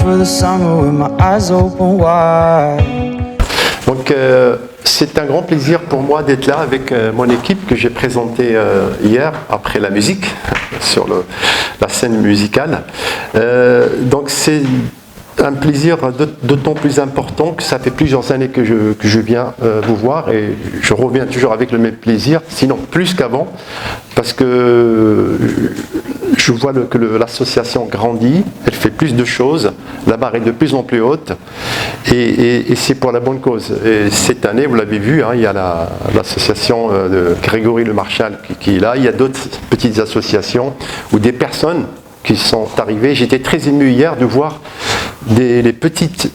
for the summer with my eyes open wide. Donc c'est un grand plaisir pour moi d'être là avec mon équipe que j'ai présentée hier après la musique sur la scène musicale. Donc c'est un plaisir d'autant plus important que ça fait plusieurs années que je viens vous voir et je reviens toujours avec le même plaisir, sinon plus qu'avant, parce que je vois que l'association grandit, elle fait plus de choses, la barre est de plus en plus haute et c'est pour la bonne cause. Et cette année, vous l'avez vu, hein, il y a l'association de Grégory Le Marchal qui est là, il y a d'autres petites associations ou des personnes qui sont arrivées. J'étais très ému hier de voir les petites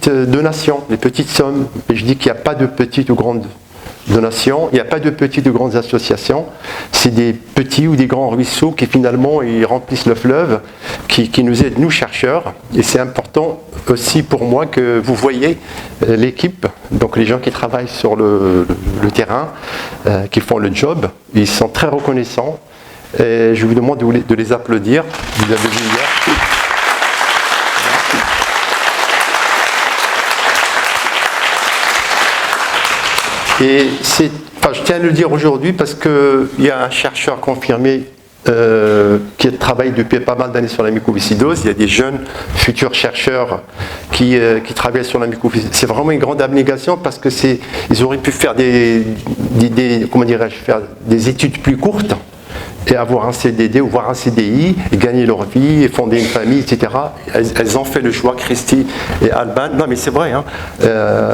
donations, les petites sommes. Et je dis qu'il n'y a pas de petites ou grandes donations, il n'y a pas de petites ou grandes associations. C'est des petits ou des grands ruisseaux qui finalement ils remplissent le fleuve, qui nous aident, nous chercheurs. Et c'est important aussi pour moi que vous voyez l'équipe, donc les gens qui travaillent sur le terrain, qui font le job. Ils sont très reconnaissants. Et je vous demande de les applaudir. Vous avez vu hier. Et je tiens à le dire aujourd'hui parce qu'il y a un chercheur confirmé qui travaille depuis pas mal d'années sur la mucoviscidose. Il y a des jeunes futurs chercheurs qui travaillent sur la mucoviscidose. C'est vraiment une grande abnégation parce que ils auraient pu faire des études plus courtes et avoir un CDD ou voir un CDI et gagner leur vie et fonder une famille, etc. Elles ont fait le choix, Christy et Alban. Non mais c'est vrai, hein.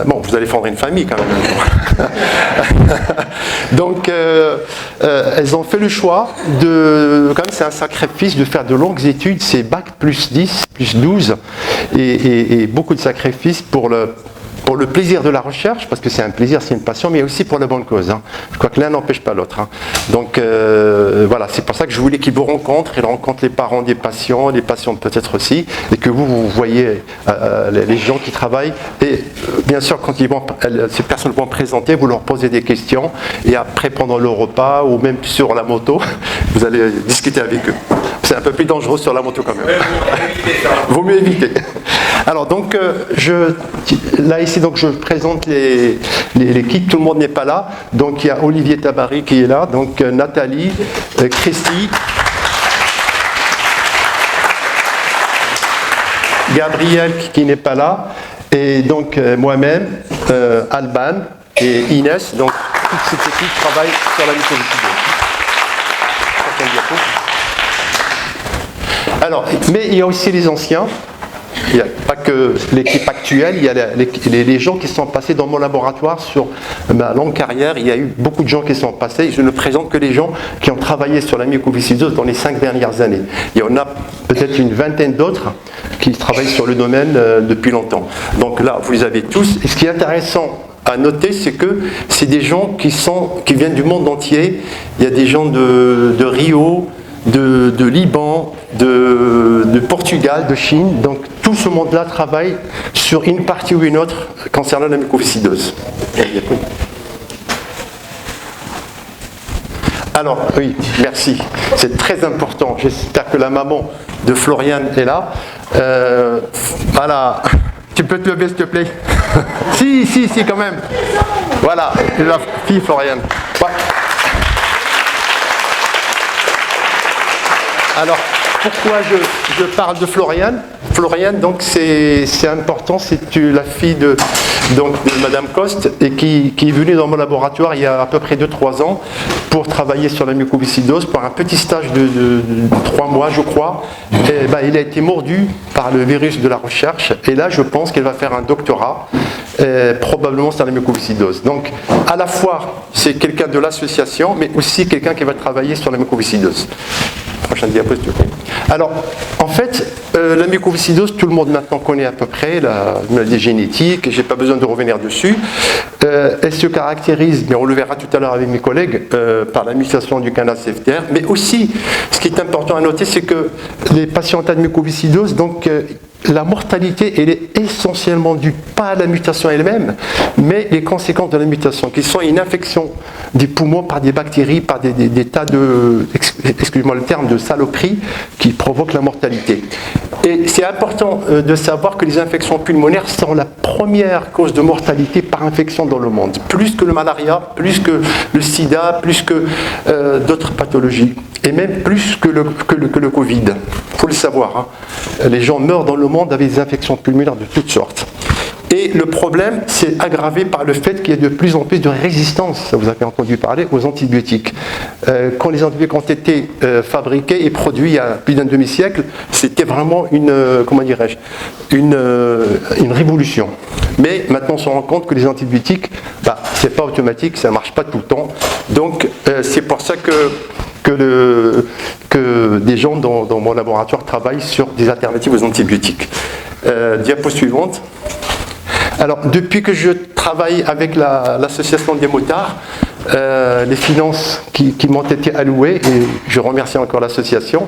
Bon, vous allez fonder une famille quand même. Donc elles ont fait le choix quand même c'est un sacrifice de faire de longues études, c'est bac plus 10, plus 12 et beaucoup de sacrifices pour le plaisir de la recherche, parce que c'est un plaisir, c'est une passion, mais aussi pour la bonne cause. Hein. Je crois que l'un n'empêche pas l'autre. Hein. Donc voilà, c'est pour ça que je voulais qu'ils vous rencontrent. Ils rencontrent les parents des patients, les patientes peut-être aussi, et que vous voyez les gens qui travaillent. Et bien sûr, quand ces personnes vont présenter, vous leur posez des questions, et après, pendant le repas, ou même sur la moto, vous allez discuter avec eux. C'est un peu plus dangereux sur la moto quand même. Vaut mieux éviter. Alors donc, là ici, donc je présente l'équipe, tout le monde n'est pas là. Donc il y a Olivier Tabary qui est là, donc Nathalie, Christy, Gabriel qui n'est pas là, et donc moi-même, Alban et Inès, donc toute cette équipe travaille sur la mucoviscidose. Alors, mais il y a aussi les anciens. Il n'y a pas que l'équipe actuelle, il y a les gens qui sont passés dans mon laboratoire sur ma longue carrière. Il y a eu beaucoup de gens qui sont passés. Je ne présente que les gens qui ont travaillé sur la mucoviscidose dans les 5 dernières années. Il y en a peut-être une vingtaine d'autres qui travaillent sur le domaine depuis longtemps. Donc là, vous les avez tous. Et ce qui est intéressant à noter, c'est que c'est des gens qui viennent du monde entier. Il y a des gens de Rio, de Liban, de Portugal, de Chine. Donc tout ce monde-là travaille sur une partie ou une autre concernant la mucoviscidose. Alors, oui, merci. C'est très important. J'espère que la maman de Floriane est là. Voilà. Tu peux te lever, s'il te plaît? Si, quand même. Voilà, la fille Floriane. Ouais. Alors, pourquoi je parle de Floriane? Floriane, donc c'est important, c'est la fille de Madame Coste et qui est venue dans mon laboratoire il y a à peu près 2-3 ans pour travailler sur la mucoviscidose pour un petit stage de 3 mois, je crois. Et, il a été mordu par le virus de la recherche et là, je pense qu'elle va faire un doctorat, probablement sur la mucoviscidose. Donc, à la fois, c'est quelqu'un de l'association, mais aussi quelqu'un qui va travailler sur la mucoviscidose. Prochaine diapo, s'il te plaît. Alors, en fait, la mucoviscidose, tout le monde maintenant connaît à peu près la maladie génétique, et je n'ai pas besoin de revenir dessus. Elle se caractérise, mais on le verra tout à l'heure avec mes collègues, par la mutation du canal CFTR, mais aussi, ce qui est important à noter, c'est que les patients atteints de mucoviscidose, donc, la mortalité, elle est essentiellement due pas à la mutation elle-même, mais les conséquences de la mutation, qui sont une infection des poumons par des bactéries, par des tas excusez-moi le terme, de saloperies qui provoquent la mortalité. Et c'est important de savoir que les infections pulmonaires sont la première cause de mortalité par infection dans le monde, plus que le malaria, plus que le sida, plus que d'autres pathologies, et même plus que le Covid. Il faut le savoir, hein. Les gens meurent dans le monde avec des infections pulmonaires de toutes sortes. Et le problème, c'est aggravé par le fait qu'il y a de plus en plus de résistance, ça vous avez entendu parler, aux antibiotiques. Quand les antibiotiques ont été fabriqués et produits il y a plus d'un demi-siècle, c'était vraiment une révolution. Mais maintenant, on se rend compte que les antibiotiques, c'est pas automatique, ça ne marche pas tout le temps. Donc, c'est pour ça que des gens dans mon laboratoire travaillent sur des alternatives aux antibiotiques. Diapo suivante. Alors, depuis que je travaille avec l'association des motards, les finances qui m'ont été allouées, et je remercie encore l'association,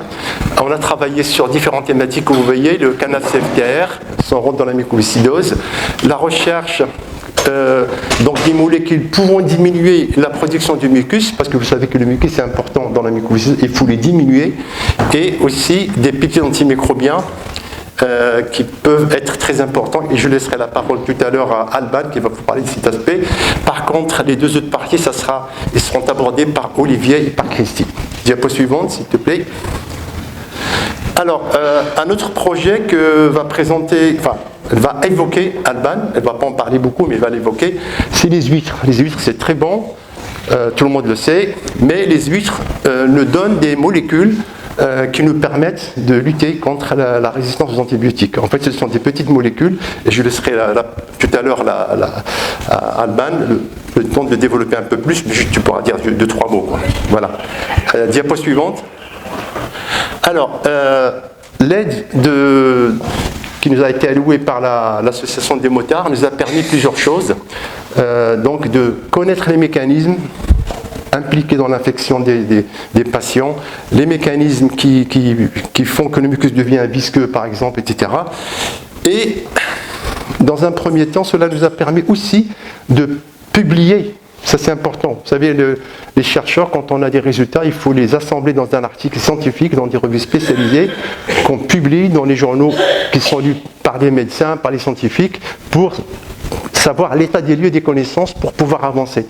on a travaillé sur différentes thématiques que vous voyez, le canal CFTR, son rôle dans la mucoviscidose, la recherche donc des molécules pouvant diminuer la production du mucus, parce que vous savez que le mucus est important dans la mucoviscidose, il faut les diminuer, et aussi des peptides antimicrobiens, qui peuvent être très importants, et je laisserai la parole tout à l'heure à Alban qui va vous parler de cet aspect. Par contre, les deux autres parties, ils seront abordés par Olivier et par Christy. Diapo suivante, s'il te plaît. Alors, un autre projet que va présenter, elle va évoquer Alban, elle ne va pas en parler beaucoup, mais elle va l'évoquer, c'est les huîtres. Les huîtres, c'est très bon, tout le monde le sait, mais les huîtres nous donnent des molécules qui nous permettent de lutter contre la résistance aux antibiotiques. En fait, ce sont des petites molécules, et je laisserai tout à l'heure à Alban le temps de développer un peu plus, mais tu pourras dire 2-3 mots, quoi. Voilà. Diapo suivante. Alors, l'aide qui nous a été allouée par l'association des motards nous a permis plusieurs choses. Donc, de connaître les mécanismes impliqués dans l'infection des patients, les mécanismes qui font que le mucus devient visqueux, par exemple, etc. Et dans un premier temps, cela nous a permis aussi de publier. Ça, c'est important. Vous savez, les chercheurs, quand on a des résultats, il faut les assembler dans un article scientifique, dans des revues spécialisées, qu'on publie dans les journaux qui sont lus par les médecins, par les scientifiques, pour savoir l'état des lieux des connaissances pour pouvoir avancer.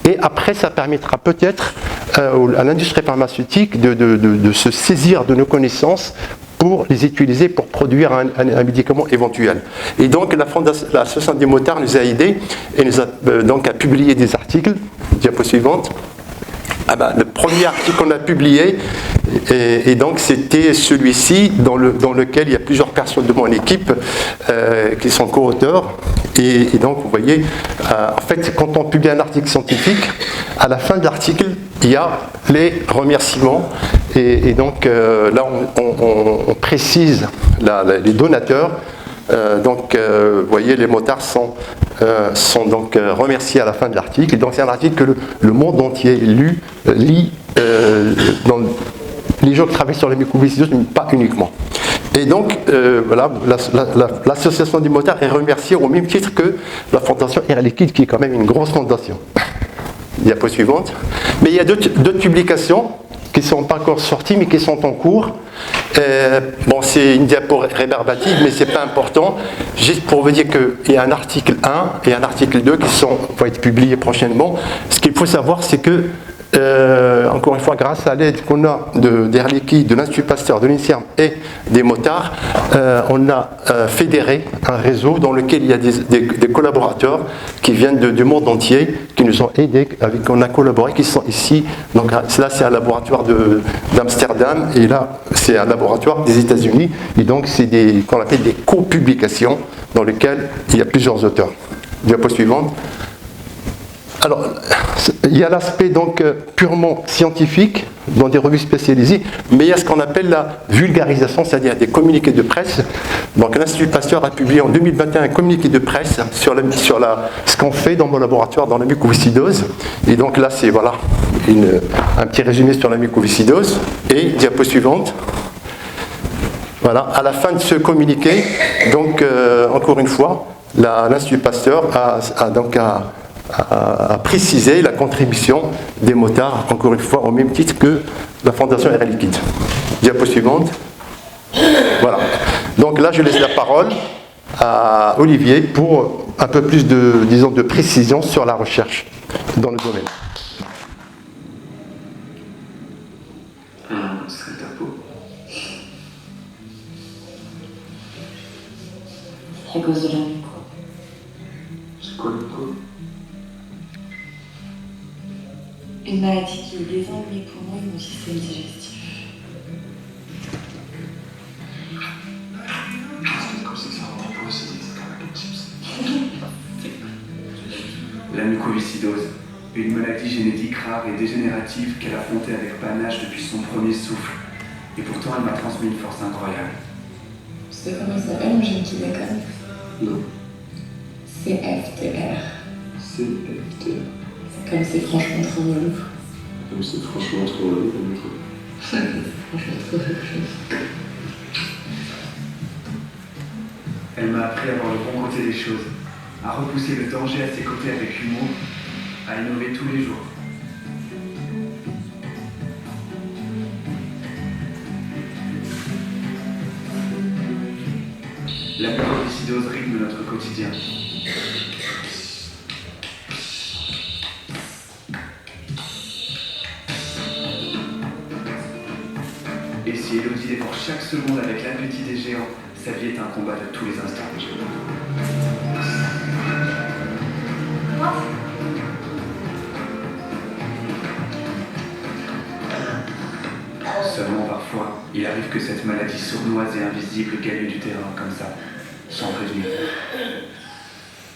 Et après, ça permettra peut-être à l'industrie pharmaceutique de se saisir de nos connaissances pour les utiliser pour produire un médicament éventuel. Et donc, l'association des motards nous a aidés et nous a donc à publier des articles. Diapo suivante. Le premier article qu'on a publié, et donc c'était celui-ci dans lequel il y a plusieurs personnes de mon équipe qui sont co-auteurs. Et donc vous voyez, en fait, quand on publie un article scientifique, à la fin de l'article, il y a les remerciements. Et donc là, on précise les donateurs. Donc, vous voyez, les motards sont donc remerciés à la fin de l'article. Et donc, c'est un article que le monde entier lit dans les gens qui travaillent sur la mucoviscidose, mais pas uniquement. Et donc, voilà, l'association des motards est remerciée au même titre que la fondation Air Liquide, qui est quand même une grosse fondation. Diapo suivante. Mais il y a d'autres publications qui ne sont pas encore sorties, mais qui sont en cours. C'est une diapo rébarbative, mais ce n'est pas important. Juste pour vous dire qu'il y a un article 1 et un article 2 qui vont être publiés prochainement. Ce qu'il faut savoir, c'est que, encore une fois, grâce à l'aide qu'on a d'Air Liquide, de l'Institut Pasteur, de l'INSERM et des motards, on a fédéré un réseau dans lequel il y a des collaborateurs qui viennent du monde entier, qui nous ont aidés, avec qui on a collaboré, qui sont ici. Donc là, c'est un laboratoire d'Amsterdam, et là, c'est un laboratoire des États-Unis. Et donc, c'est qu'on appelle des co-publications dans lesquelles il y a plusieurs auteurs. Diapo suivante. Alors, il y a l'aspect donc purement scientifique dans des revues spécialisées, mais il y a ce qu'on appelle la vulgarisation, c'est-à-dire des communiqués de presse. Donc l'Institut Pasteur a publié en 2021 un communiqué de presse sur ce qu'on fait dans mon laboratoire dans la mucoviscidose. Et donc là, c'est voilà, un petit résumé sur la mucoviscidose. Et diapo suivante. Voilà, à la fin de ce communiqué, donc encore une fois, l'Institut Pasteur a à préciser la contribution des motards, encore une fois, au même titre que la Fondation Air Liquide. Diapo suivante. Voilà. Donc là, je laisse la parole à Olivier pour un peu plus de, disons, de précision sur la recherche dans le domaine. À cause de la muco. C'est quoi le micro? Une maladie qui désangle mes poumons et mon système digestif. C'est comme ça que ça rend pas aussi, c'est comme un chips. La mucoviscidose, une maladie génétique rare et dégénérative qu'elle affrontait avec panache depuis son premier souffle. Et pourtant, elle m'a transmis une force incroyable. Tu sais comment il s'appelle, mon jeune qui déconne? Non. CFTR. CFTR. C'est comme c'est franchement trop relou. Comme c'est franchement trop relou, le micro. Franchement trop relou. Elle m'a appris à voir le bon côté des choses, à repousser le danger à ses côtés avec humour, à innover tous les jours. La mucoviscidose rythme notre quotidien. Et si Elodie dévore chaque seconde avec l'appétit des géants, sa vie est un combat de tous les instants. Seulement parfois, il arrive que cette maladie sournoise et invisible gagne du terrain comme ça, sans prévenir.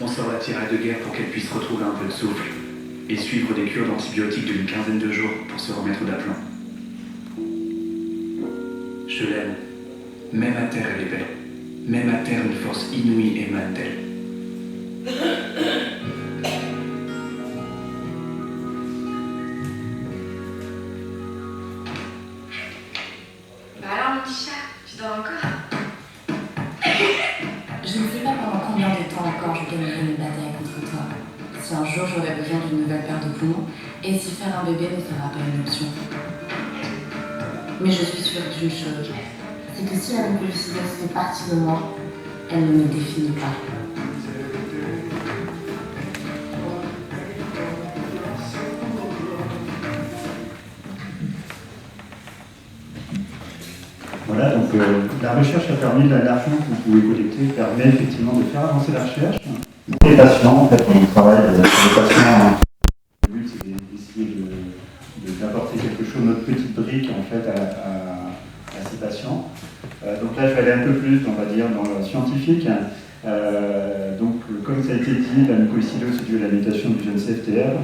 On sort la tirade de guerre pour qu'elle puisse retrouver un peu de souffle et suivre des cures d'antibiotiques d'une quinzaine de jours pour se remettre d'aplomb. Je l'aime. Même à terre, elle est belle. Même à terre, une force inouïe émane d'elle. Bah alors mon petit chat, tu dors encore? Je ne sais pas pendant combien de temps encore je gagnerai mes batailles contre toi. Si un jour j'aurai besoin d'une nouvelle paire de poumons, et si faire un bébé ne sera pas une option. Mais je suis sûre d'une chose, c'est que si la mucoviscidose fait partie de moi, elle ne me définit pas. Voilà, donc la recherche a permis, l'argent que vous pouvez collecter permet effectivement de faire avancer la recherche. Pour les patients, en fait, quand on travaille sur les patients, le but c'est d'essayer d'apporter quelque chose, notre petite brique en fait à ces patients. Donc là je vais aller un peu plus, on va dire, dans le scientifique. Donc comme ça a été dit, la mucoviscidose c'est dû à la mutation du gène CFTR.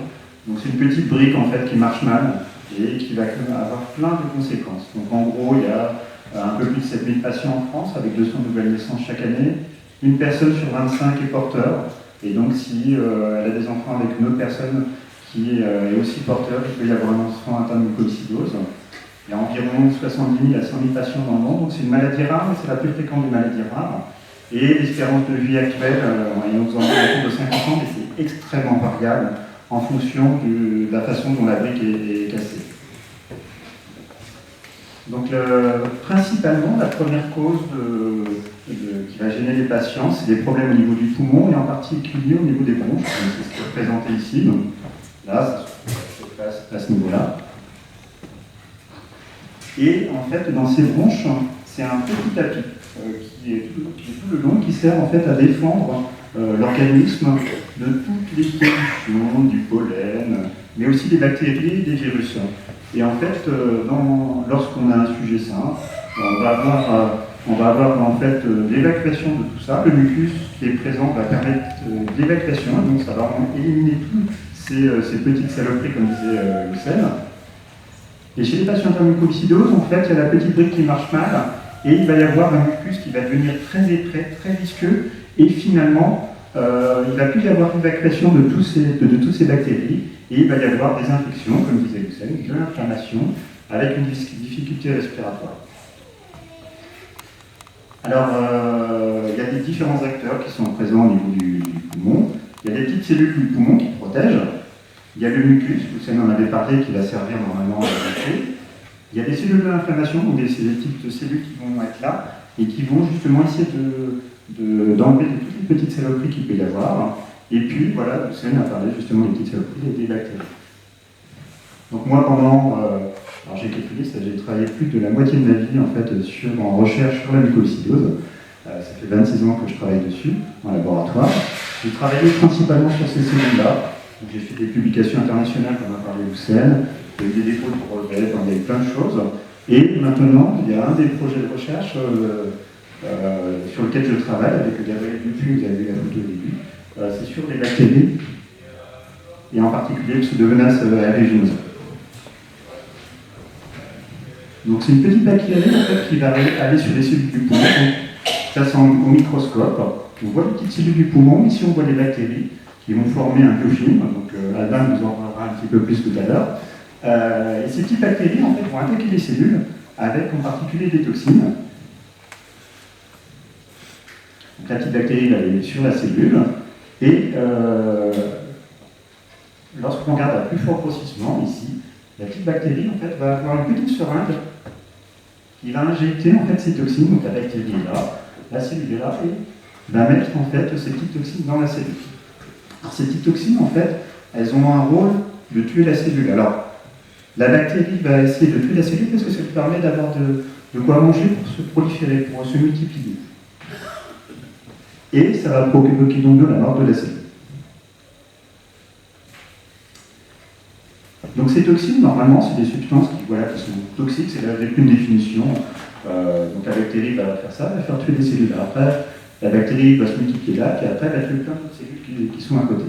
Donc c'est une petite brique en fait qui marche mal et qui va avoir plein de conséquences. Donc en gros il y a un peu plus de 7000 patients en France avec 200 nouvelles naissances chaque année. Une personne sur 25 est porteur. Et donc si elle a des enfants avec une autre personne qui est aussi porteur, il peut y avoir un enfant atteint de mucoviscidose. Il y a environ 70 000 à 100 000 patients dans le monde. Donc c'est une maladie rare, mais c'est la plus fréquente des maladies rares. Et l'espérance de vie actuelle est aux alentours de 50 ans, mais c'est extrêmement variable en fonction de la façon dont la brique est cassée. Donc principalement, la première cause qui va gêner les patients, c'est des problèmes au niveau du poumon et en particulier au niveau des bronches. C'est ce qui est représenté ici. Donc, là, ça se passe à ce niveau-là. Et en fait, dans ces bronches, c'est un petit tapis qui est tout le long, qui sert en fait à défendre l'organisme de toutes les pollutions, du pollen, mais aussi des bactéries et des virus. Et en fait, lorsqu'on a un sujet sain, on va avoir en fait l'évacuation de tout ça. Le mucus qui est présent va permettre l'évacuation, donc ça va éliminer toutes ces petites saloperies, comme disait Lucelle. Et chez les patients atteints de mucoviscidose, en fait, il y a la petite brique qui marche mal, et il va y avoir un mucus qui va devenir très épais, très visqueux, et finalement, il ne va plus y avoir l'évacuation de toutes ces bactéries, et il va y avoir des infections, comme disait Lucelle, de l'inflammation, avec une difficulté respiratoire. Alors, il y a des différents acteurs qui sont présents au niveau du poumon. Il y a des petites cellules du poumon qui protège. Il y a le mucus, vous en avez parlé, qui va servir normalement à lutter. Il y a des cellules d'inflammation, donc des types de cellules qui vont être là et qui vont justement essayer d'enlever toutes les petites saloperies qu'il peut y avoir. Et puis, voilà, Lucien a parlé justement des petites saloperies et des bactéries. Donc moi, alors j'ai calculé, j'ai travaillé plus de la moitié de ma vie en fait en recherche sur la mucoviscidose. Ça fait 26 ans que je travaille dessus, en laboratoire. J'ai travaillé principalement sur ces cellules-là. J'ai fait des publications internationales, comme a parlé Lucien. Il y a eu des dépôts de brevets, il y a eu plein de choses. Et maintenant, il y a un des projets de recherche sur lequel je travaille avec Gabriel Dupuis, vous avez vu la photo au début. C'est sur les bactéries, et en particulier le Pseudomonas aeruginosa. Donc c'est une petite bactérie en fait, qui va aller sur les cellules du poumon. Ça c'est au microscope. On voit les petites cellules du poumon, ici on voit les bactéries qui vont former un biofilm. Donc Albin nous en parlera un petit peu plus tout à l'heure. Et ces petites bactéries en fait, vont attaquer les cellules avec en particulier des toxines. Donc, la petite bactérie va aller sur la cellule et lorsqu'on regarde à plus fort grossissement ici, la petite bactérie en fait, va avoir une petite seringue qui va injecter en fait, ces toxines, donc la bactérie est là, la cellule est là, et va mettre en fait, ces petites toxines dans la cellule. Alors, ces petites toxines, en fait, elles ont un rôle de tuer la cellule. Alors, la bactérie va essayer de tuer la cellule parce que ça lui permet d'avoir de quoi manger pour se proliférer, pour se multiplier. Et ça va provoquer donc la mort de la cellule. Donc ces toxines, normalement, c'est des substances qui sont toxiques, c'est avec une définition. Donc la bactérie va faire ça, va faire tuer des cellules. Après, la bactérie va se multiplier là, puis après, elle va tuer plein d'autres cellules qui sont à côté.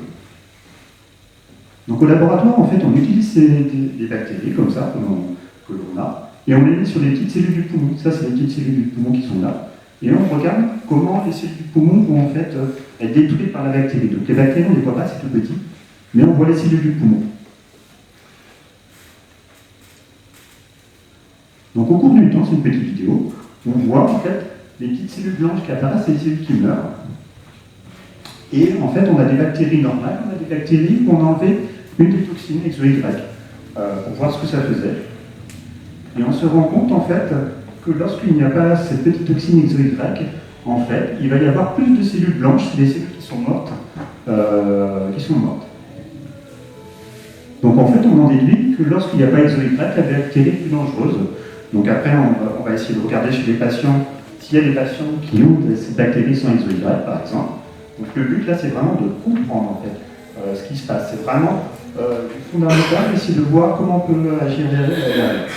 Donc au laboratoire, en fait, on utilise des bactéries comme ça, que l'on a, et on les met sur les petites cellules du poumon. Ça, c'est les petites cellules du poumon qui sont là. Et on regarde comment les cellules du poumon vont en fait être détruites par la bactérie. Donc les bactéries, on ne les voit pas, c'est tout petit, mais on voit les cellules du poumon. Donc au cours du temps, c'est une petite vidéo, on voit en fait les petites cellules blanches qui apparaissent et les cellules qui meurent. Et en fait, on a des bactéries normales, on a des bactéries qui ont enlevé une des toxines XOY pour voir ce que ça faisait. Et on se rend compte en fait que lorsqu'il n'y a pas cette petite toxine XOY, en fait, il va y avoir plus de cellules blanches, c'est des cellules qui sont mortes. Donc en fait, on en déduit que lorsqu'il n'y a pas XOY, la bactérie est plus dangereuse. Donc après, on va essayer de regarder chez les patients s'il y a des patients qui ont ces bactéries sans XOY, par exemple. Donc le but là, c'est vraiment de comprendre en fait ce qui se passe. C'est vraiment fondamental, essayer de voir comment on peut agir derrière.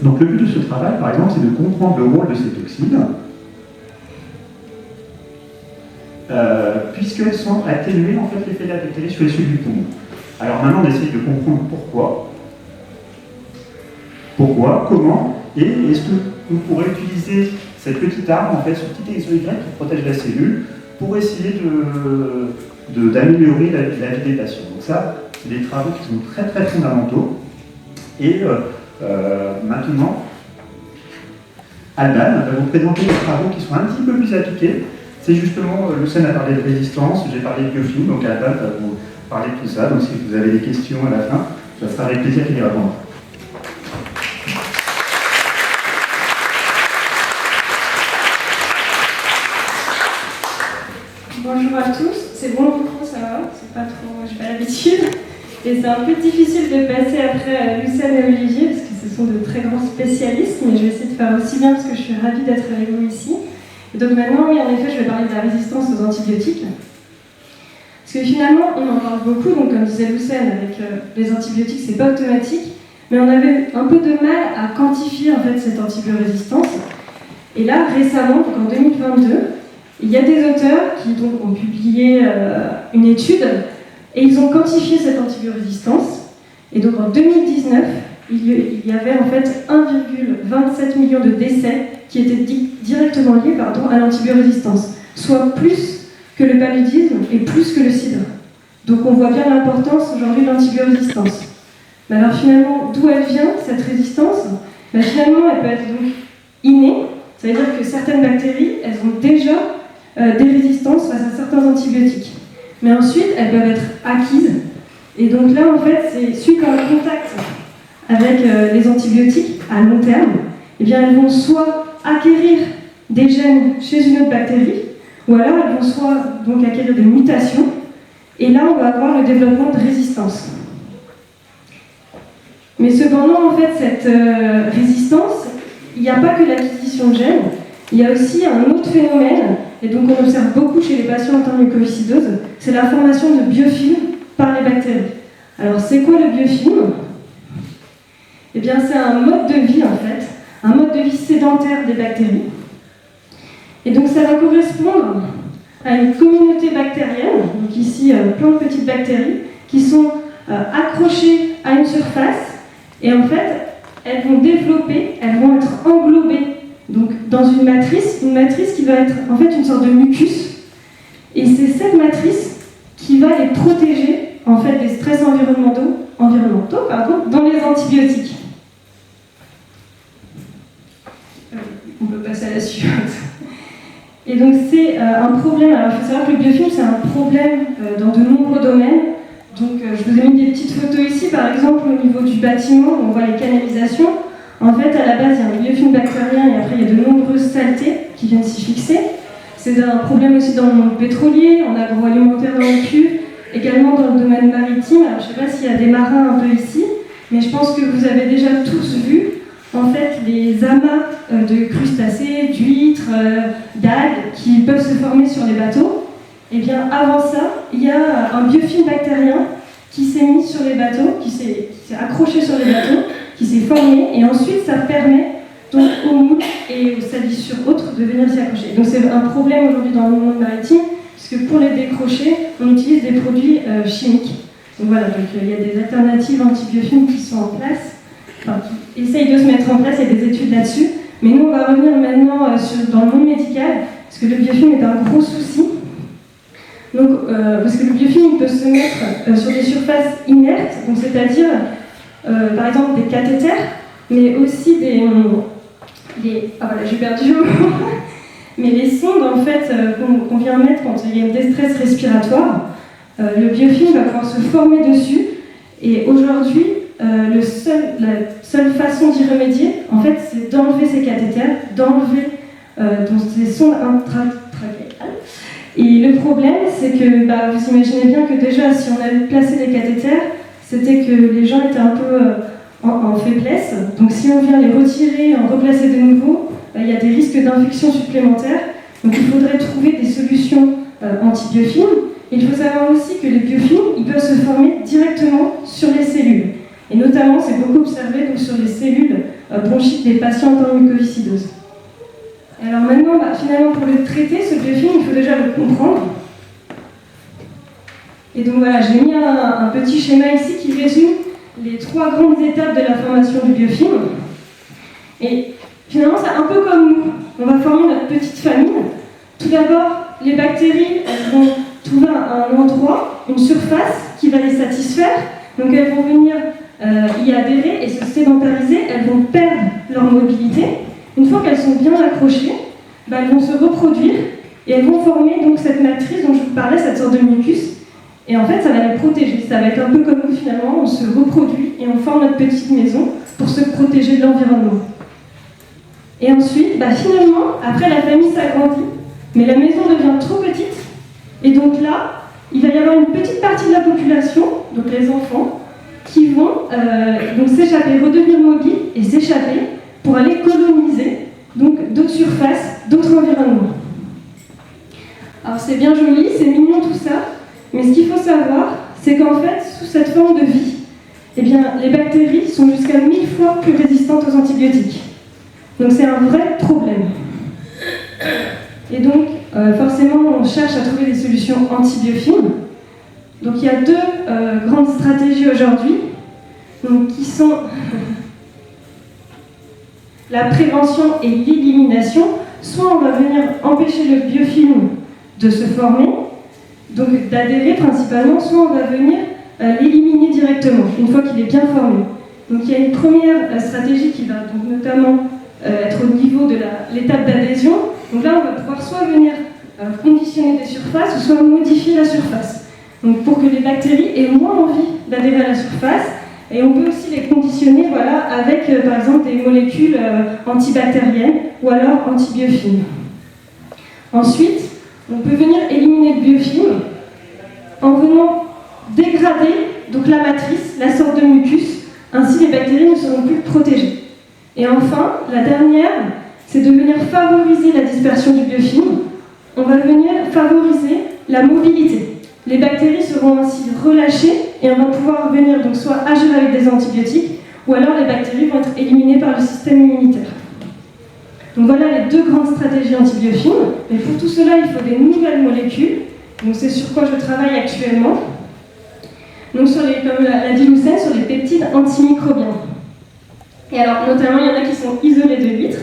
Donc le but de ce travail, par exemple, c'est de comprendre le rôle de ces toxines, puisqu'elles sont atténuées en fait l'effet de la bactérie sur les cellules du poumon. Alors maintenant, on essaye de comprendre pourquoi, comment, et est-ce qu'on pourrait utiliser cette petite arme, en fait, ce petit XOY qui protège la cellule, pour essayer d'améliorer la vie des patients. Donc ça, c'est des travaux qui sont très très fondamentaux. Et maintenant, Alban va vous présenter des travaux qui sont un petit peu plus appliqués. C'est justement, Lucien a parlé de résistance, j'ai parlé de biofilm, donc Alban va vous parler de tout ça. Donc si vous avez des questions à la fin, ça sera avec plaisir qu'il y répondra. Bonjour à tous, c'est bon le micro, ça va? C'est pas trop, j'ai pas l'habitude. Et c'est un peu difficile de passer après Lucien et Olivier, parce que ce sont de très grands spécialistes, mais je vais essayer de faire aussi bien, parce que je suis ravie d'être avec vous ici. Et donc maintenant, oui, en effet, je vais parler de la résistance aux antibiotiques. Parce que finalement, on en parle beaucoup, donc comme disait Lucien, avec les antibiotiques, c'est pas automatique, mais on avait un peu de mal à quantifier en fait cette antibiorésistance. Et là, récemment, donc en 2022, il y a des auteurs qui donc, ont publié une étude et ils ont quantifié cette antibiorésistance. Et donc en 2019, il y avait en fait 1,27 million de décès qui étaient directement liés à l'antibiorésistance, soit plus que le paludisme et plus que le cidre. Donc on voit bien l'importance aujourd'hui de l'antibiorésistance. Mais alors finalement, d'où elle vient cette résistance? Finalement, elle peut être donc innée, ça veut dire que certaines bactéries, elles ont déjà des résistances face à certains antibiotiques. mais ensuite elles peuvent être acquises. Et donc là, en fait, c'est suite à un contact avec les antibiotiques à long terme, eh bien, elles vont soit acquérir des gènes chez une autre bactérie, ou alors elles vont soit donc acquérir des mutations, et là, on va avoir le développement de résistance. Mais cependant, en fait, cette résistance, il n'y a pas que l'acquisition de gènes, il y a aussi un autre phénomène, et donc on observe beaucoup chez les patients atteints de mucoviscidose, c'est la formation de biofilms par les bactéries. Alors, c'est quoi le biofilm? Eh bien, c'est un mode de vie, en fait, un mode de vie sédentaire des bactéries. Et donc, ça va correspondre à une communauté bactérienne, donc ici, plein de petites bactéries, qui sont accrochées à une surface, et en fait, elles vont développer, elles vont être englobées donc, dans une matrice qui va être en fait une sorte de mucus, et c'est cette matrice qui va les protéger en fait des stress environnementaux dans les antibiotiques. On peut passer à la suivante. Et donc c'est un problème. Alors il faut savoir que le biofilm c'est un problème dans de nombreux domaines. Donc je vous ai mis des petites photos ici, par exemple au niveau du bâtiment, on voit les canalisations. En fait à la base il y a un biofilm bactérien et après il y a de nombreuses saletés qui viennent s'y fixer. C'est un problème aussi dans le monde pétrolier, en agroalimentaire dans les cuves, également dans le domaine maritime. Alors je ne sais pas s'il y a des marins un peu ici, mais je pense que vous avez déjà tous vu en fait les amas de crustacés, d'huîtres, d'algues qui peuvent se former sur les bateaux. Et bien avant ça, il y a un biofilm bactérien qui s'est mis sur les bateaux, qui s'est accroché sur les bateaux, qui s'est formé, et ensuite ça permet donc aux moules et aux salissures autres de venir s'y accrocher. Donc c'est un problème aujourd'hui dans le monde maritime, puisque pour les décrocher, on utilise des produits chimiques. Donc voilà, donc il y a des alternatives antibiofilms qui sont en place, enfin, qui essayent de se mettre en place, il y a des études là-dessus. Mais nous, on va revenir maintenant dans le monde médical, parce que le biofilm est un gros souci. Donc, parce que le biofilm il peut se mettre sur des surfaces inertes, donc c'est-à-dire, par exemple, des cathéters, mais aussi ah voilà, j'ai perdu le mot. Mais les sondes, en fait, qu'on vient mettre quand il y a une détresse respiratoire, le biofilm va pouvoir se former dessus. Et aujourd'hui, la seule façon d'y remédier, en fait, c'est d'enlever ces cathéters, d'enlever ces sondes intratrachéales. Et le problème, c'est que vous imaginez bien que déjà, si on avait placé des cathéters, c'était que les gens étaient un peu en faiblesse. Donc si on vient les retirer et en replacer de nouveau, il y a des risques d'infection supplémentaires. Donc il faudrait trouver des solutions anti-biofilms. Il faut savoir aussi que les biofilms, ils peuvent se former directement sur les cellules. Et notamment, c'est beaucoup observé donc, sur les cellules bronchiques des patients atteints de mucoviscidose. Et alors maintenant, finalement, pour le traiter, ce biofilm, il faut déjà le comprendre. Et donc voilà, j'ai mis un petit schéma ici qui résume les 3 grandes étapes de la formation du biofilm. Et finalement, c'est un peu comme nous. On va former notre petite famille. Tout d'abord, les bactéries, elles vont trouver un endroit, une surface qui va les satisfaire. Donc elles vont venir y adhérer et se sédentariser. Elles vont perdre leur mobilité. Une fois qu'elles sont bien accrochées, elles vont se reproduire et elles vont former donc cette matrice dont je vous parlais, cette sorte de mucus. Et en fait, ça va les protéger. Ça va être un peu comme nous finalement, on se reproduit et on forme notre petite maison pour se protéger de l'environnement. Et ensuite, finalement, après la famille s'agrandit, mais la maison devient trop petite. Et donc là, il va y avoir une petite partie de la population, donc les enfants, qui vont donc s'échapper, redevenir mobiles et s'échapper pour aller coloniser donc d'autres surfaces, d'autres environnements. Alors c'est bien joli, c'est mignon tout ça, mais ce qu'il faut savoir, c'est qu'en fait, sous cette forme de vie, eh bien, les bactéries sont jusqu'à 1000 fois plus résistantes aux antibiotiques. Donc c'est un vrai problème. Et donc, forcément, on cherche à trouver des solutions anti-biofilms. Donc il y a 2 grandes stratégies aujourd'hui, qui sont la prévention et l'élimination. Soit on va venir empêcher le biofilm de se former, donc d'adhérer principalement, soit on va venir l'éliminer directement, une fois qu'il est bien formé. Donc il y a une première stratégie qui va donc notamment être au niveau de l'étape d'adhésion. Donc là, on va pouvoir soit venir conditionner des surfaces, ou soit modifier la surface. Donc pour que les bactéries aient moins envie d'adhérer à la surface. Et on peut aussi les conditionner voilà, avec par exemple des molécules antibactériennes ou alors antibiofilms. Ensuite, on peut venir éliminer le biofilm en venant dégrader donc, la matrice, la sorte de mucus, ainsi les bactéries ne seront plus protégées. Et enfin, la dernière, c'est de venir favoriser la dispersion du biofilm. On va venir favoriser la mobilité. Les bactéries seront ainsi relâchées et on va pouvoir venir donc soit agir avec des antibiotiques ou alors les bactéries vont être éliminées par le système immunitaire. Donc voilà les deux grandes stratégies antibiofilms. Mais pour tout cela, il faut des nouvelles molécules. Donc c'est sur quoi je travaille actuellement. Donc sur les, comme l'a dit Lucène, sur les peptides antimicrobiens. Et alors notamment, il y en a qui sont isolés de l'huître,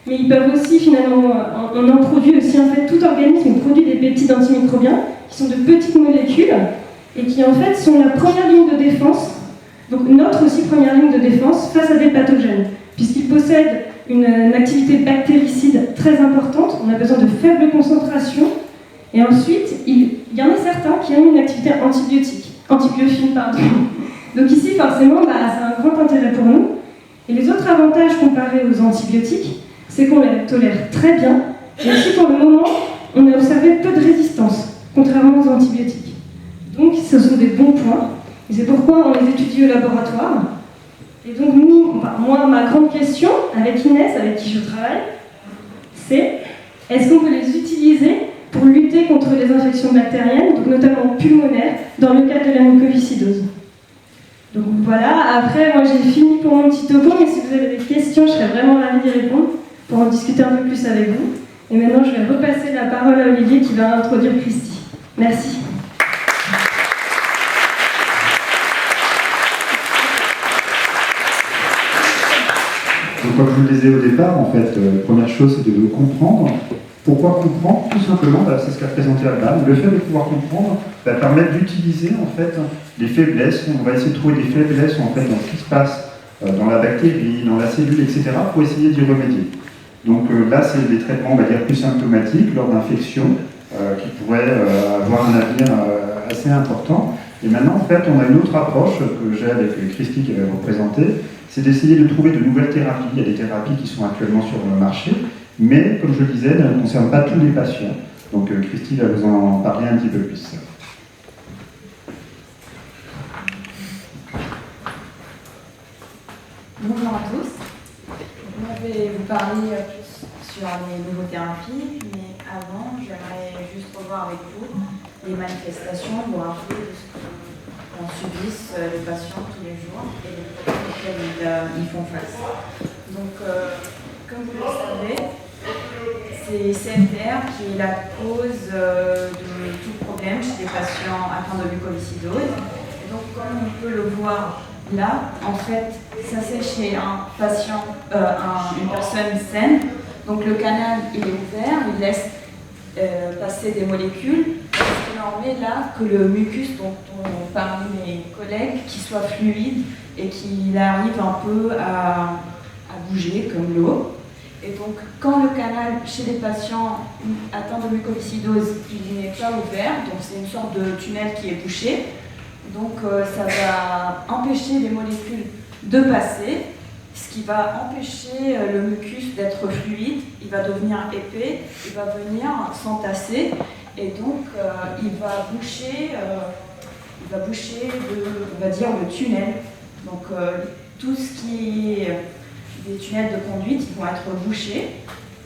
mais ils peuvent aussi finalement, on en produit aussi en fait, tout organisme produit des peptides antimicrobiens qui sont de petites molécules et qui en fait sont la première ligne de défense, donc notre aussi première ligne de défense face à des pathogènes, puisqu'ils possèdent une activité bactéricide très importante, on a besoin de faibles concentrations, et ensuite il y en a certains qui ont une activité antibiofile, pardon. Donc ici forcément c'est un grand intérêt pour nous. Et les autres avantages comparés aux antibiotiques, c'est qu'on les tolère très bien, et aussi pour le moment, on a observé peu de résistance, contrairement aux antibiotiques. Donc ce sont des bons points, et c'est pourquoi on les étudie au laboratoire. Et donc nous, moi, ma grande question, avec Inès, avec qui je travaille, c'est est-ce qu'on peut les utiliser pour lutter contre les infections bactériennes, donc notamment pulmonaires, dans le cadre de la mucoviscidose. Donc voilà, après moi j'ai fini pour mon petit topo, mais si vous avez des questions, je serais vraiment ravie d'y répondre pour en discuter un peu plus avec vous. Et maintenant je vais repasser la parole à Olivier qui va introduire Christy. Merci. Donc, comme je vous le disais au départ, en fait, la première chose c'est de comprendre. Pourquoi comprendre? Tout simplement, c'est ce qu'a présenté Alban. Le fait de pouvoir comprendre va permettre d'utiliser en fait les faiblesses. On va essayer de trouver des faiblesses en fait dans ce qui se passe dans la bactérie, dans la cellule, etc. pour essayer d'y remédier. Donc là, c'est des traitements, on va dire, plus symptomatiques lors d'infections qui pourraient avoir un avenir assez important. Et maintenant, en fait, on a une autre approche que j'ai avec Christy qui avait représenté, c'est d'essayer de trouver de nouvelles thérapies. Il y a des thérapies qui sont actuellement sur le marché, mais comme je le disais, elles ne concernent pas tous les patients. Donc Christy va vous en parler un petit peu plus. Bonjour à tous. Moi, je vais vous parler plus sur les nouveaux thérapies, mais avant, j'aimerais juste revoir avec vous les manifestations, vous rappeler de ce qu'ont subissent les patients tous les jours et les problèmes auxquels ils font face. Donc, comme vous le savez, c'est CFTR qui est la cause de tout problème chez les patients atteints de mucoviscidose. Et donc, comme on peut le voir là, en fait, ça c'est chez un patient, une personne saine. Donc le canal il est ouvert, il laisse passer des molécules. Ce qui en met là que le mucus dont on parlait mes collègues, qui soit fluide et qu'il arrive un peu à bouger comme l'eau. Et donc quand le canal chez les patients atteints de mucoviscidose il n'est pas ouvert, donc c'est une sorte de tunnel qui est bouché. Donc ça va empêcher les molécules de passer, ce qui va empêcher le mucus d'être fluide, il va devenir épais, il va venir s'entasser et donc il va boucher on va dire, le tunnel. Donc tout ce qui est des tunnels de conduite, ils vont être bouchés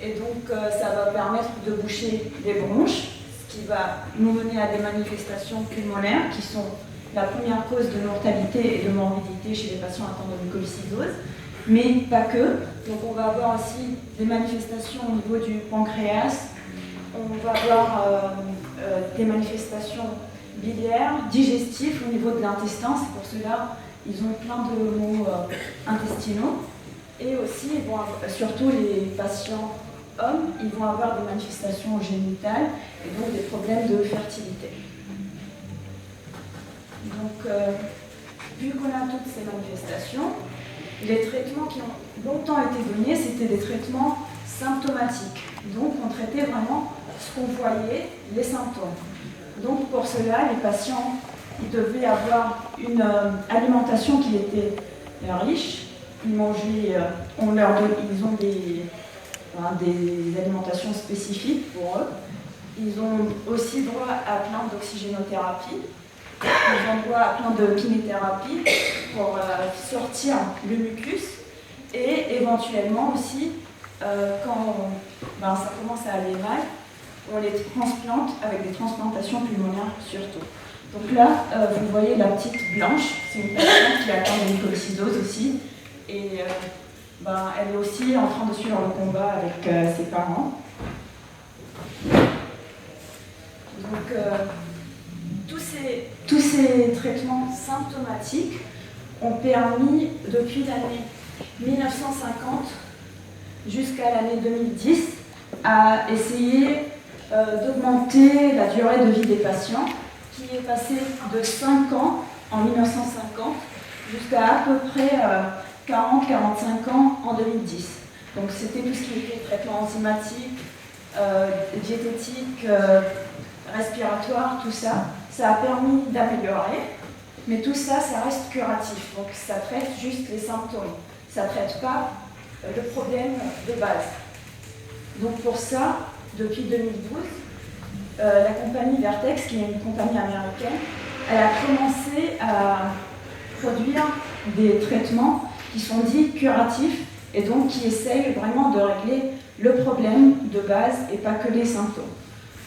et donc ça va permettre de boucher les bronches, ce qui va nous mener à des manifestations pulmonaires qui sont la première cause de mortalité et de morbidité chez les patients atteints de mucoviscidose, mais pas que. Donc on va avoir aussi des manifestations au niveau du pancréas, on va avoir des manifestations biliaires, digestives au niveau de l'intestin, c'est pour cela ils ont plein de maux intestinaux, et aussi, surtout les patients hommes, ils vont avoir des manifestations génitales et donc des problèmes de fertilité. Donc, vu qu'on a toutes ces manifestations, les traitements qui ont longtemps été donnés, c'était des traitements symptomatiques. Donc, on traitait vraiment ce qu'on voyait, les symptômes. Donc pour cela, les patients ils devaient avoir une alimentation qui était riche. Ils mangeaient, ils ont des alimentations spécifiques pour eux. Ils ont aussi droit à plein d'oxygénothérapie. Ils ont droit à plein de kinéthérapie pour sortir le mucus. Et éventuellement aussi, quand ça commence à aller mal, on les transplante avec des transplantations pulmonaires surtout. Donc là, vous voyez la petite Blanche, c'est une patiente qui a atteint de mucoviscidose aussi. Et elle est aussi en train de suivre le combat avec ses parents. Donc tous ces traitements symptomatiques ont permis, depuis l'année 1950 jusqu'à l'année 2010, à essayer d'augmenter la durée de vie des patients, qui est passée de 5 ans en 1950 jusqu'à à peu près 40-45 ans en 2010. Donc c'était tout ce qui était traitement enzymatique, diététique, respiratoire, tout ça. Ça a permis d'améliorer, mais tout ça, ça reste curatif. Donc ça traite juste les symptômes. Ça ne traite pas le problème de base. Donc pour ça, depuis 2012, la compagnie Vertex, qui est une compagnie américaine, elle a commencé à produire des traitements qui sont dits curatifs et donc qui essayent vraiment de régler le problème de base et pas que les symptômes.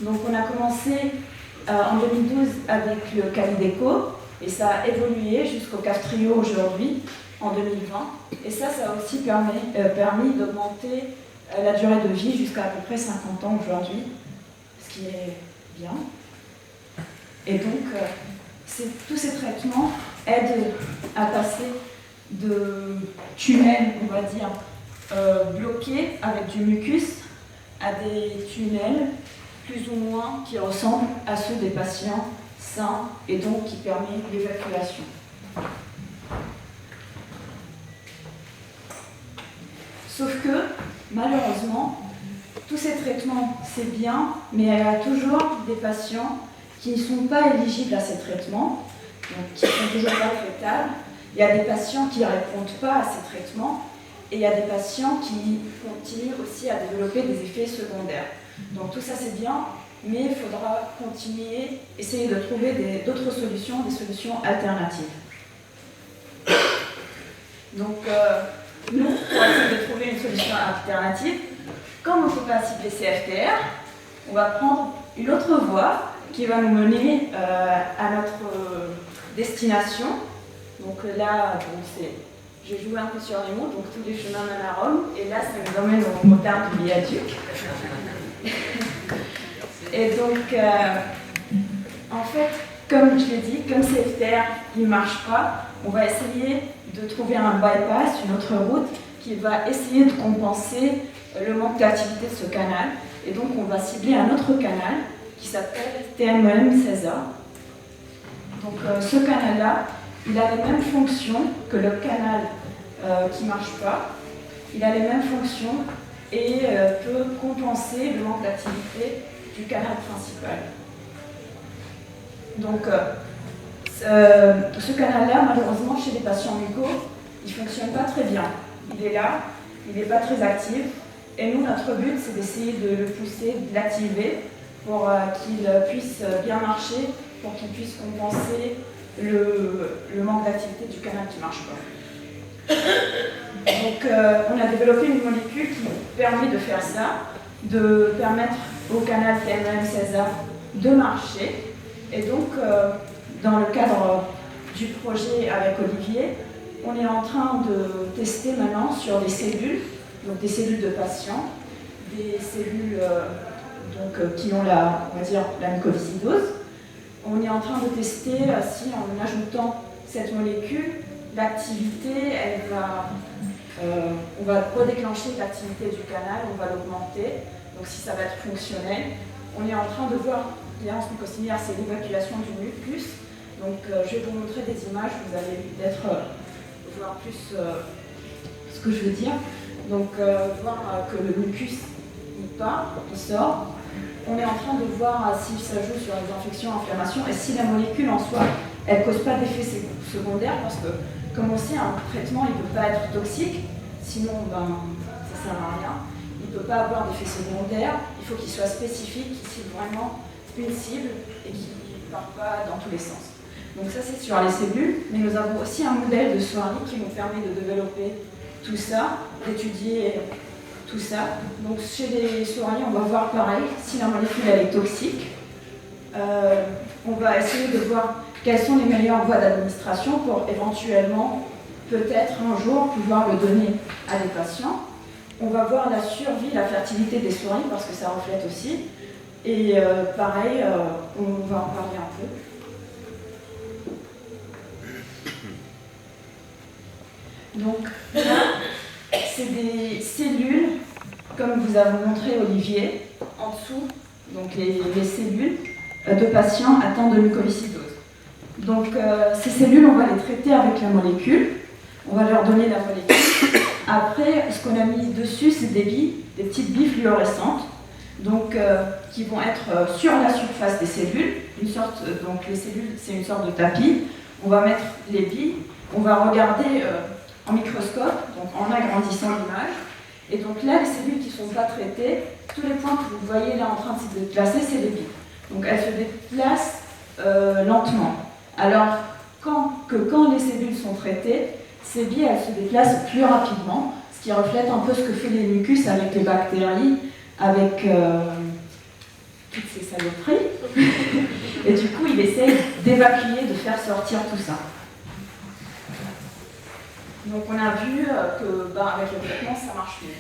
Donc on a commencé en 2012 avec le Calideco et ça a évolué jusqu'au Kaftrio aujourd'hui, en 2020. Et ça a aussi permis d'augmenter la durée de vie jusqu'à peu près 50 ans aujourd'hui, ce qui est bien. Et donc, tous ces traitements aident à passer de tunnels, on va dire, bloqués avec du mucus, à des tunnels plus ou moins qui ressemblent à ceux des patients sains et donc qui permettent l'évacuation. Sauf que, malheureusement, tous ces traitements, c'est bien, mais il y a toujours des patients qui ne sont pas éligibles à ces traitements, donc qui ne sont toujours pas traitables. Il y a des patients qui ne répondent pas à ces traitements, et il y a des patients qui continuent aussi à développer des effets secondaires. Donc tout ça, c'est bien, mais il faudra continuer, essayer de trouver d'autres solutions, des solutions alternatives. Donc, nous, pour essayer de trouver une solution alternative, comme on ne peut pas cibler CFTR, on va prendre une autre voie qui va nous mener à notre destination. Donc là, j'ai joué un peu sur les mots, donc tous les chemins mènent à Rome, et là, ça nous emmène au motard du viaduc. Et donc, en fait, comme je l'ai dit, comme CFTR, il ne marche pas, on va essayer de trouver un bypass, une autre route, qui va essayer de compenser le manque d'activité de ce canal. Et donc, on va cibler un autre canal qui s'appelle TMEM-16A. Donc, ce canal-là, il a les mêmes fonctions que le canal qui ne marche pas. Il a les mêmes fonctions et peut compenser le manque d'activité du canal principal. Donc, ce canal-là, malheureusement, chez les patients mucos, il ne fonctionne pas très bien. Il est là, il n'est pas très actif. Et nous, notre but, c'est d'essayer de le pousser, de l'activer pour qu'il puisse bien marcher, pour qu'il puisse compenser le manque d'activité du canal qui ne marche pas. Donc, on a développé une molécule qui permet de faire ça, de permettre au canal TMEM-16A de marcher. Et donc, dans le cadre du projet avec Olivier, on est en train de tester maintenant sur des cellules, donc des cellules de patients, des cellules qui ont on va dire, la mucoviscidose. On est en train de tester si en ajoutant cette molécule, l'activité, on va redéclencher l'activité du canal, on va l'augmenter, donc si ça va être fonctionnel. On est en train de voir, l'errance mucociliaire, c'est l'évacuation du mucus. Donc je vais vous montrer des images, vous allez peut-être voir plus ce que je veux dire. Donc voir que le mucus, il part, il sort. on est en train de voir si ça joue sur les infections, inflammations, et si la molécule en soi, elle ne cause pas d'effets secondaires, parce que, comme on sait, un traitement, il ne peut pas être toxique, sinon, ça ne sert à rien. Il ne peut pas avoir d'effets secondaires, il faut qu'il soit spécifique, qu'il cible vraiment une cible, et qu'il ne parte pas dans tous les sens. Donc ça, c'est sur les cellules, mais nous avons aussi un modèle de souris qui nous permet de développer tout ça, d'étudier tout ça. Donc chez les souris, on va voir pareil, si la molécule elle est toxique, on va essayer de voir quelles sont les meilleures voies d'administration pour éventuellement, peut-être un jour, pouvoir le donner à des patients. On va voir la survie, la fertilité des souris, parce que ça reflète aussi. Et pareil, on va en parler un peu. Donc là, c'est des cellules, comme vous avez montré Olivier, en dessous, donc les cellules de patients atteints de mucoviscidose. Donc ces cellules, on va les traiter avec la molécule, on va leur donner la molécule. Après, ce qu'on a mis dessus, c'est des billes, des petites billes fluorescentes, donc, qui vont être sur la surface des cellules. Donc les cellules, c'est une sorte de tapis. On va mettre les billes, on va regarder en microscope, donc en agrandissant l'image. Et donc là, les cellules qui ne sont pas traitées, tous les points que vous voyez là en train de se déplacer, c'est les billes. Donc elles se déplacent lentement. Alors, quand les cellules sont traitées, ces billes, elles se déplacent plus rapidement, ce qui reflète un peu ce que fait les mucus avec les bactéries, avec toutes ces saloperies. Et du coup, il essaye d'évacuer, de faire sortir tout ça. Donc on a vu que avec le traitement, ça marche mieux.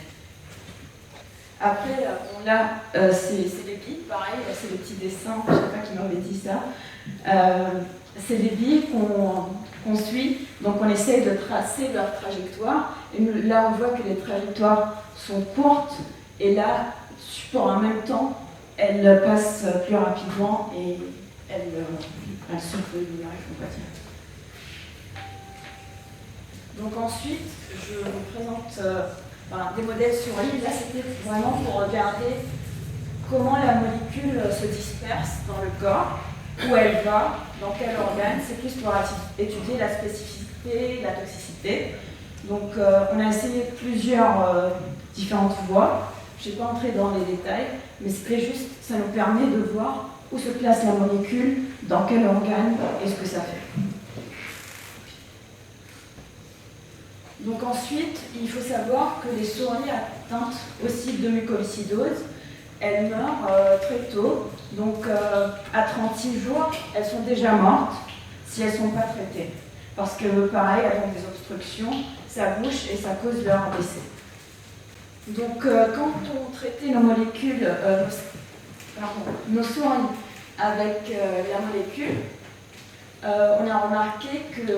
Après, on a c'est les billes, pareil, c'est les petits dessins, je ne sais pas qui m'avait dit ça. C'est des billes qu'on suit, donc on essaye de tracer leur trajectoire. Et là, on voit que les trajectoires sont courtes, et là, pour en même temps, elles passent plus rapidement et elles se font, on va dire. Donc ensuite, je vous présente des modèles souris. Là, c'était vraiment pour regarder comment la molécule se disperse dans le corps, où elle va, dans quel organe. C'est plus pour étudier la spécificité, la toxicité. Donc on a essayé plusieurs différentes voies. Je ne vais pas entrer dans les détails, mais c'était juste, ça nous permet de voir où se place la molécule, dans quel organe et ce que ça fait. Donc ensuite, il faut savoir que les souris atteintes aussi de mucoviscidose, elles meurent très tôt. Donc à 36 jours, elles sont déjà mortes si elles ne sont pas traitées. Parce que pareil, elles ont des obstructions, ça bouche et ça cause leur décès. Donc quand on traitait nos molécules, nos souris avec la molécule, on a remarqué que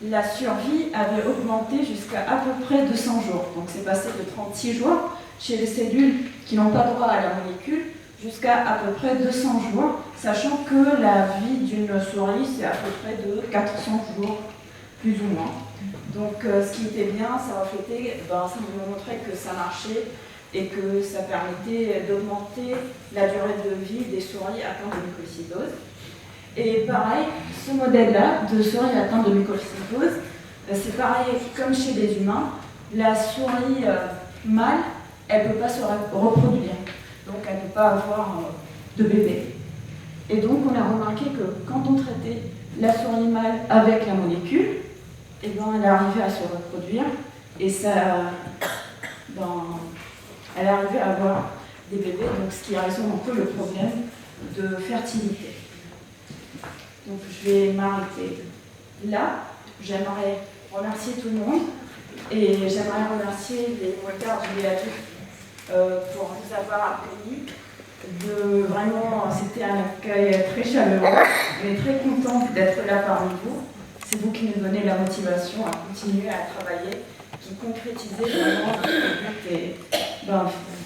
la survie avait augmenté jusqu'à à peu près 200 jours. Donc c'est passé de 36 jours chez les cellules qui n'ont pas droit à la molécule jusqu'à à peu près 200 jours, sachant que la vie d'une souris, c'est à peu près de 400 jours, plus ou moins. Donc ce qui était bien, ça reflétait, ça nous montrait que ça marchait et que ça permettait d'augmenter la durée de vie des souris atteintes de mucoviscidose. Et pareil, ce modèle-là de souris atteinte de mucoviscidose, c'est pareil comme chez les humains. La souris mâle, elle ne peut pas se reproduire, donc elle ne peut pas avoir de bébé. Et donc on a remarqué que quand on traitait la souris mâle avec la molécule, elle arrivait à se reproduire et ça, elle arrivait à avoir des bébés, donc ce qui résout un peu le problème de fertilité. Donc je vais m'arrêter là. J'aimerais remercier tout le monde et j'aimerais remercier les motards du Béaduc pour nous avoir accueillis. Vraiment, c'était un accueil très chaleureux. On est très contents d'être là parmi vous. C'est vous qui nous donnez la motivation à continuer à travailler, qui concrétisez vraiment notre but. Et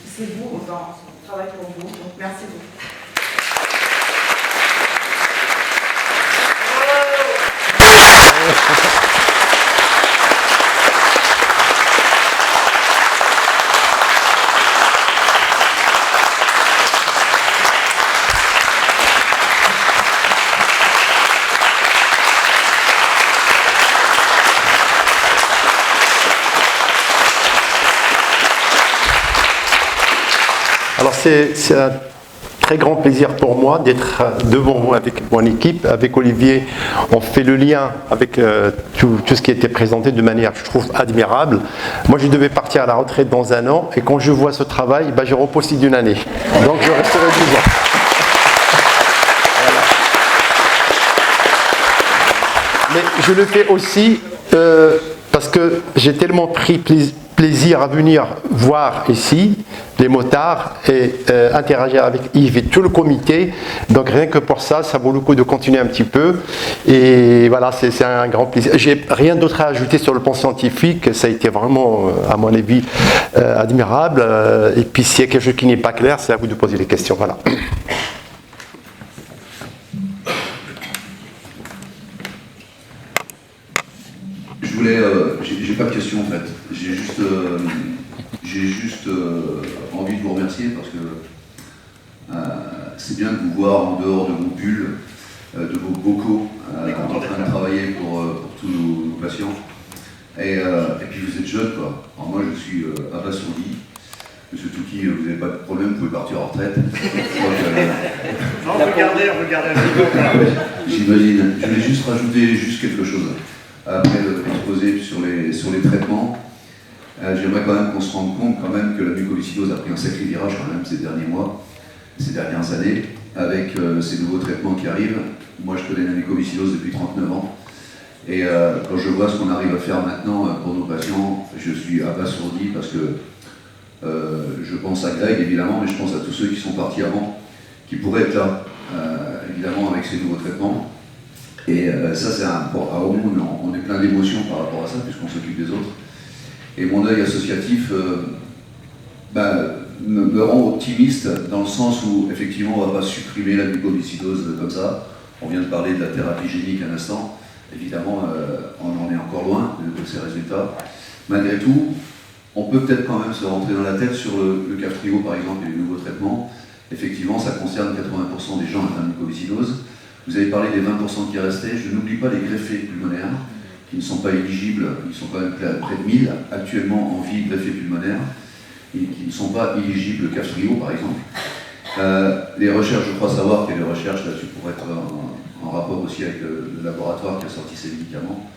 c'est vous, on travaille pour vous. Donc merci beaucoup. c'est un très grand plaisir pour moi d'être devant vous avec mon équipe. Avec Olivier, on fait le lien avec tout ce qui a été présenté de manière, je trouve, admirable. Moi, je devais partir à la retraite dans 1 an, et quand je vois ce travail, je repose d'une année. Donc, je resterai 12 ans. Voilà. Mais je le fais aussi parce que j'ai tellement pris plaisir à venir voir ici les motards et interagir avec Yves et tout le comité. Donc rien que pour ça, ça vaut le coup de continuer un petit peu. Et voilà, c'est un grand plaisir. J'ai rien d'autre à ajouter sur le plan scientifique. Ça a été vraiment, à mon avis, admirable. Et puis s'il y a quelque chose qui n'est pas clair, c'est à vous de poser les questions. Voilà. J'ai pas de question en fait. J'ai juste envie de vous remercier parce que c'est bien de vous voir en dehors de vos bulles, de vos bocaux, en train de travailler pour tous nos patients. Et puis vous êtes jeune quoi. Alors moi je suis abasourdi. Monsieur Touki, vous n'avez pas de problème, vous pouvez partir en retraite. Non, regardez un peu. J'imagine. Je voulais juste rajouter quelque chose. Après l'exposé sur les traitements, j'aimerais quand même qu'on se rende compte quand même que la mucoviscidose a pris un sacré virage quand même ces derniers mois, ces dernières années, avec ces nouveaux traitements qui arrivent. Moi je connais la mucoviscidose depuis 39 ans, et quand je vois ce qu'on arrive à faire maintenant pour nos patients, je suis abasourdi parce que je pense à Greg évidemment, mais je pense à tous ceux qui sont partis avant, qui pourraient être là, évidemment avec ces nouveaux traitements. Et ça, c'est on est plein d'émotions par rapport à ça, puisqu'on s'occupe des autres. Et mon œil associatif me rend optimiste dans le sens où, effectivement, on ne va pas supprimer la mucoviscidose comme ça. On vient de parler de la thérapie génique un instant. Évidemment, on en est encore loin de ces résultats. Malgré tout, on peut peut-être quand même se rentrer dans la tête sur le Kaftrio, par exemple, et les nouveaux traitements. Effectivement, ça concerne 80% des gens atteints de mucoviscidose. Vous avez parlé des 20% qui restaient. Je n'oublie pas les greffés pulmonaires qui ne sont pas éligibles. Ils sont quand même près de 1000 actuellement en vie greffés pulmonaires et qui ne sont pas éligibles au Kaftrio, par exemple. Les recherches, je crois savoir qu'il y a des recherches là-dessus pour être en rapport aussi avec le laboratoire qui a sorti ces médicaments.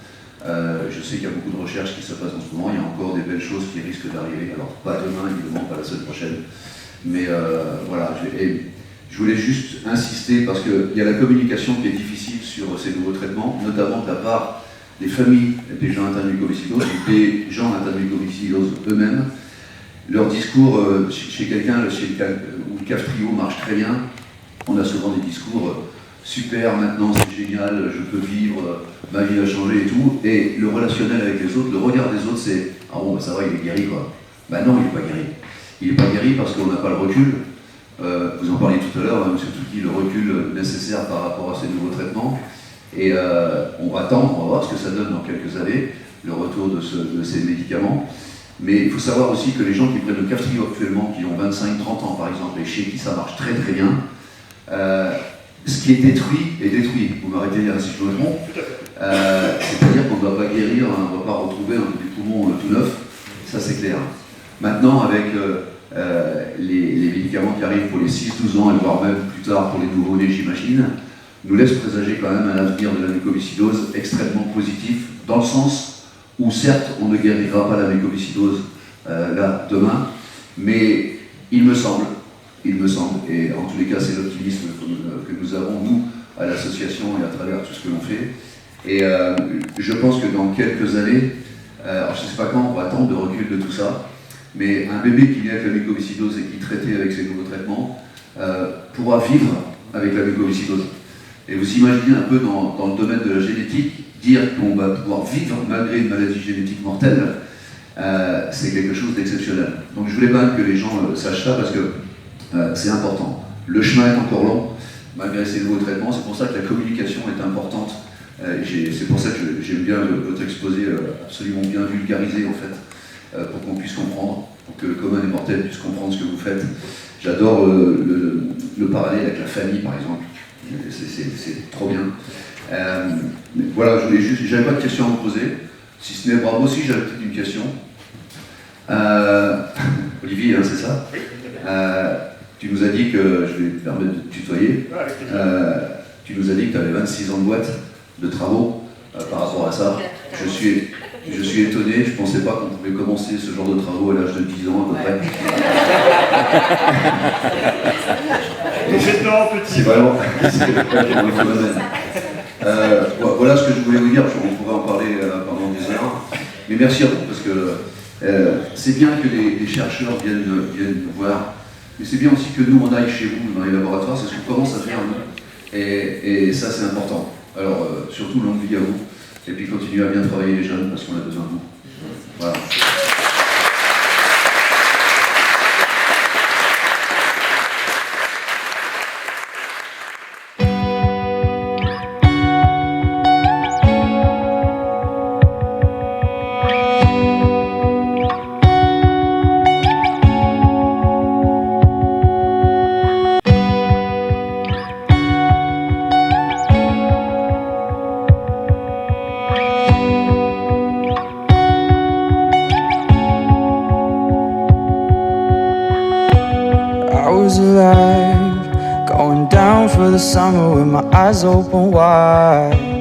Je sais qu'il y a beaucoup de recherches qui se passent en ce moment. Il y a encore des belles choses qui risquent d'arriver. Alors, pas demain, évidemment, pas la semaine prochaine. Mais voilà. Je voulais juste insister parce qu'il y a la communication qui est difficile sur ces nouveaux traitements, notamment de la part des familles des gens atteints de mucoviscidose ou des gens atteints de mucoviscidose eux-mêmes. Leur discours chez quelqu'un où le Kaftrio marche très bien, on a souvent des discours super, maintenant c'est génial, je peux vivre, ma vie va changer et tout. Et le relationnel avec les autres, le regard des autres, c'est ah bon, ça va, il est guéri quoi. Ben non, il n'est pas guéri. Il n'est pas guéri parce qu'on n'a pas le recul. Vous en parliez tout à l'heure, M. Touki, le recul nécessaire par rapport à ces nouveaux traitements. Et on va attendre, on va voir ce que ça donne dans quelques années, le retour de ces médicaments. Mais il faut savoir aussi que les gens qui prennent le Kaftrio actuellement, qui ont 25-30 ans par exemple, et chez qui ça marche très très bien, ce qui est détruit est détruit. Vous m'arrêtez si je me trompe. C'est-à-dire qu'on ne va pas guérir, on ne va pas retrouver un des poumons tout neuf, ça c'est clair. Maintenant, avec les médicaments qui arrivent pour les 6-12 ans, et voire même plus tard pour les nouveau-nés, j'imagine, nous laissent présager quand même un avenir de la mucoviscidose extrêmement positif, dans le sens où certes on ne guérira pas la mucoviscidose là demain, mais il me semble, et en tous les cas c'est l'optimisme que nous avons nous à l'association et à travers tout ce que l'on fait, et je pense que dans quelques années, alors je ne sais pas quand, on va attendre de recul de tout ça, mais un bébé qui naît avec la mucoviscidose et qui est traité avec ces nouveaux traitements pourra vivre avec la mucoviscidose. Et vous imaginez un peu dans le domaine de la génétique, dire qu'on va pouvoir vivre malgré une maladie génétique mortelle, c'est quelque chose d'exceptionnel. Donc je voulais quand même que les gens sachent ça parce que c'est important. Le chemin est encore long, malgré ces nouveaux traitements, c'est pour ça que la communication est importante. C'est pour ça que j'aime bien votre exposé absolument bien vulgarisé en fait, pour qu'on puisse comprendre, pour que le commun des mortels puisse comprendre ce que vous faites. J'adore le parallèle avec la famille par exemple, c'est trop bien. Mais voilà, j'avais pas de questions à vous poser, si ce n'est bravo aussi, j'avais peut-être une question. Olivier, hein, c'est ça? Tu nous as dit que, je vais te permettre de te tutoyer, tu nous as dit que tu avais 26 ans de boîte, de travaux, par rapport à ça. Je suis étonné, je ne pensais pas qu'on pouvait commencer ce genre de travaux à l'âge de 10 ans à peu près. C'est vraiment un phénomène. Voilà ce que je voulais vous dire, on pourrait en parler pendant des heures. Mais merci à vous, parce que c'est bien que les chercheurs viennent nous voir, mais c'est bien aussi que nous on aille chez vous dans les laboratoires, c'est ce qu'on commence à faire nous. Et ça c'est important. Alors surtout longue vie à vous, et puis continuez à bien travailler les jeunes, parce qu'on a besoin de vous. Voilà. I was alive, going down for the summer with my eyes open wide.